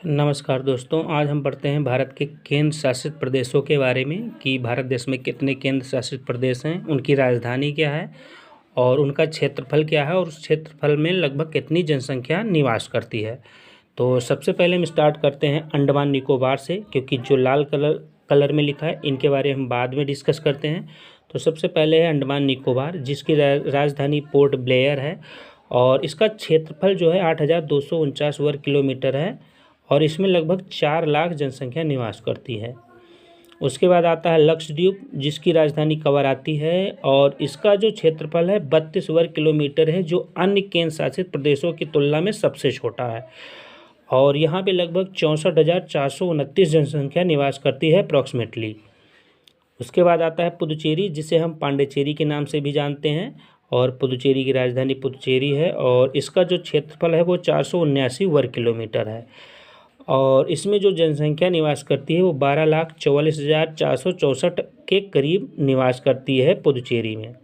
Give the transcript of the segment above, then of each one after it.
नमस्कार दोस्तों, आज हम पढ़ते हैं भारत के केंद्र शासित प्रदेशों के बारे में कि भारत देश में कितने केंद्र शासित प्रदेश हैं, उनकी राजधानी क्या है और उनका क्षेत्रफल क्या है और उस क्षेत्रफल में लगभग कितनी जनसंख्या निवास करती है। तो सबसे पहले हम स्टार्ट करते हैं अंडमान निकोबार से, क्योंकि जो लाल कलर में लिखा है इनके बारे में हम बाद में डिस्कस करते हैं। तो सबसे पहले है अंडमान निकोबार, जिसकी राजधानी पोर्ट ब्लेयर है और इसका क्षेत्रफल जो है 8,249 वर्ग किलोमीटर है और इसमें लगभग 4 लाख जनसंख्या निवास करती है। उसके बाद आता है लक्षद्वीप, जिसकी राजधानी कवराती है और इसका जो क्षेत्रफल है 32 वर्ग किलोमीटर है, जो अन्य केंद्र शासित प्रदेशों की तुलना में सबसे छोटा है और यहाँ पे लगभग 64,429 जनसंख्या निवास करती है अप्रॉक्सीमेटली। उसके बाद आता है पुदुचेरी, जिसे हम पांडिचेरी के नाम से भी जानते हैं और पुदुचेरी की राजधानी पुदुचेरी है और इसका जो क्षेत्रफल है वो 479 वर्ग किलोमीटर है और इसमें जो जनसंख्या निवास करती है वो 12,44,464 के करीब निवास करती है पुदुचेरी में।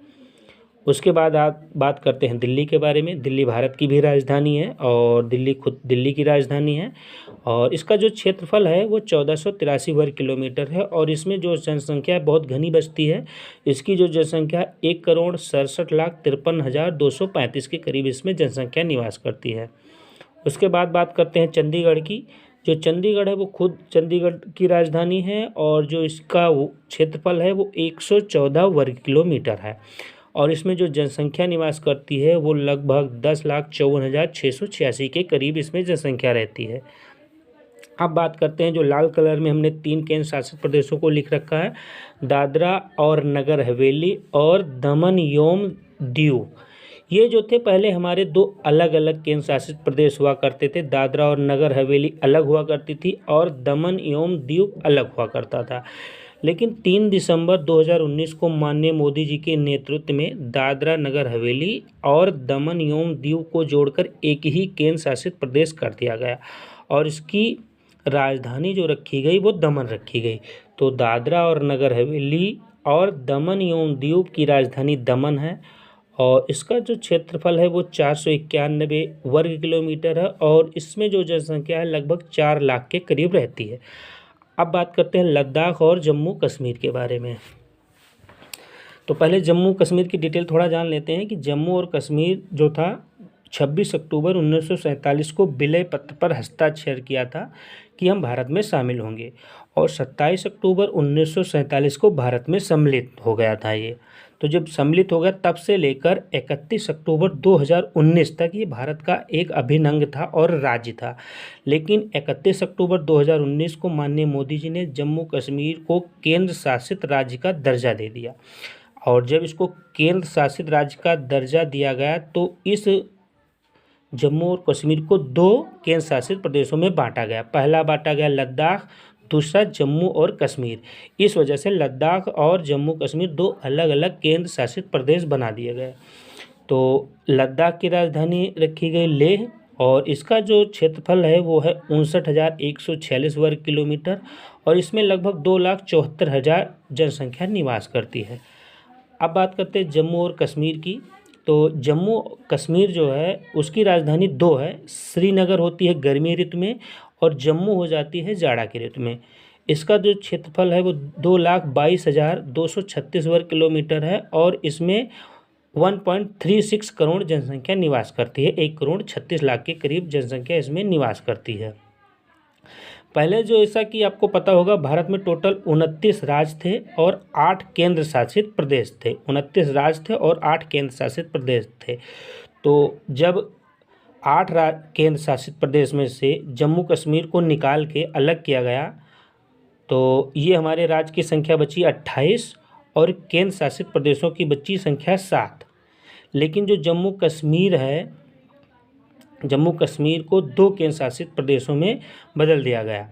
उसके बाद आप बात करते हैं दिल्ली के बारे में। दिल्ली भारत की भी राजधानी है और दिल्ली खुद दिल्ली की राजधानी है और इसका जो क्षेत्रफल है वो 1483 वर्ग किलोमीटर है और इसमें जो जनसंख्या बहुत घनी बस्ती है। इसकी जो जनसंख्या 1,67,53,235 के करीब इसमें जनसंख्या निवास करती है। उसके बाद बात करते हैं चंडीगढ़ की। जो चंडीगढ़ है वो खुद चंडीगढ़ की राजधानी है और जो इसका क्षेत्रफल है वो 114 वर्ग किलोमीटर है और इसमें जो जनसंख्या निवास करती है वो लगभग 10,54,686 के करीब इसमें जनसंख्या रहती है। अब बात करते हैं जो लाल कलर में हमने 3 केंद्र शासित प्रदेशों को लिख रखा है, दादरा और नगर हवेली और दमन एवं दीव। ये जो थे पहले हमारे 2 अलग अलग केंद्र शासित प्रदेश हुआ करते थे। दादरा और नगर हवेली अलग हुआ करती थी और दमन एवं दीव अलग हुआ करता था। लेकिन 3 दिसंबर 2019 को माननीय मोदी जी के नेतृत्व में दादरा नगर हवेली और दमन एवं दीव को जोड़कर एक ही केंद्र शासित प्रदेश कर दिया गया और इसकी राजधानी जो रखी गई वो दमन रखी गई। तो दादरा और नगर हवेली और दमन एवं दीव की राजधानी दमन है और इसका जो क्षेत्रफल है वो 491 वर्ग किलोमीटर है और इसमें जो जनसंख्या है लगभग 4 लाख के करीब रहती है। अब बात करते हैं लद्दाख और जम्मू कश्मीर के बारे में। तो पहले जम्मू कश्मीर की डिटेल थोड़ा जान लेते हैं कि जम्मू और कश्मीर जो था 26 अक्टूबर 1947 को विलय पत्र पर हस्ताक्षर किया था कि हम भारत में शामिल होंगे और 27 अक्टूबर 1947 को भारत में सम्मिलित हो गया था ये। तो जब सम्मिलित हो गया तब से लेकर 31 अक्टूबर 2019 तक ये भारत का एक अभिन्न अंग था और राज्य था। लेकिन 31 अक्टूबर 2019 को माननीय मोदी जी ने जम्मू कश्मीर को केंद्र शासित राज्य का दर्जा दे दिया और जब इसको केंद्र शासित राज्य का दर्जा दिया गया तो इस जम्मू और कश्मीर को 2 केंद्र शासित प्रदेशों में बांटा गया। पहला बांटा गया लद्दाख, दूसरा जम्मू और कश्मीर। इस वजह से लद्दाख और जम्मू कश्मीर 2 अलग अलग केंद्र शासित प्रदेश बना दिए गए। तो लद्दाख की राजधानी रखी गई लेह और इसका जो क्षेत्रफल है वो है 59,146 वर्ग किलोमीटर और इसमें लगभग 2,74,000 जनसंख्या निवास करती है। अब बात करते हैं जम्मू और कश्मीर की। तो जम्मू कश्मीर जो है उसकी राजधानी 2 है। श्रीनगर होती है गर्मी ऋतु में और जम्मू हो जाती है जाड़ा की ऋतु में। इसका जो क्षेत्रफल है वो 2,22,236 वर्ग किलोमीटर है और इसमें 1.36 करोड़ जनसंख्या निवास करती है। 1,36,00,000 के करीब जनसंख्या इसमें निवास करती है। पहले जो ऐसा कि आपको पता होगा भारत में टोटल 29 राज्य थे और 8 केंद्र शासित प्रदेश थे। 29 राज्य थे और 8 केंद्र शासित प्रदेश थे। तो जब 8 केंद्र शासित प्रदेश में से जम्मू कश्मीर को निकाल के अलग किया गया तो ये हमारे राज्य की संख्या बची 28 और केंद्र शासित प्रदेशों की बची संख्या 7। लेकिन जो जम्मू कश्मीर है, जम्मू कश्मीर को 2 केंद्र शासित प्रदेशों में बदल दिया गया।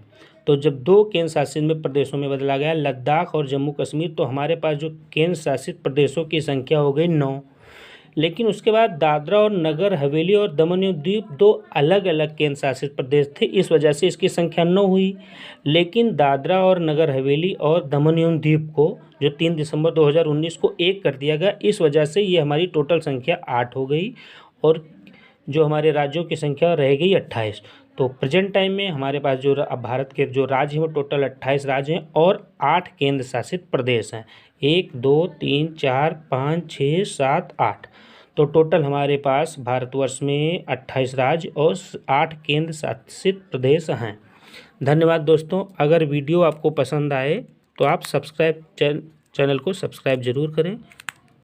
तो जब 2 केंद्र शासित प्रदेशों में बदला गया लद्दाख और जम्मू कश्मीर, तो हमारे पास जो केंद्र शासित प्रदेशों की संख्या हो गई 9। लेकिन उसके बाद दादरा और नगर हवेली और दमन एवं दीव 2 अलग अलग केंद्र शासित प्रदेश थे, इस वजह से इसकी संख्या 9 हुई। लेकिन दादरा और नगर हवेली और दमन एवं दीव को जो 3 दिसंबर 2019 को एक कर दिया गया, इस वजह से ये हमारी टोटल संख्या 8 हो गई और जो हमारे राज्यों की संख्या रह गई 28। तो प्रेजेंट टाइम में हमारे पास जो अब भारत के जो राज्य हैं वो टोटल 28 राज्य हैं और 8 केंद्र शासित प्रदेश हैं। 1 2 3 4 5 6 7 8, तो टोटल हमारे पास भारतवर्ष में 28 राज्य और 8 केंद्र शासित प्रदेश हैं। धन्यवाद दोस्तों। अगर वीडियो आपको पसंद आए तो आप चैनल को सब्सक्राइब जरूर करें।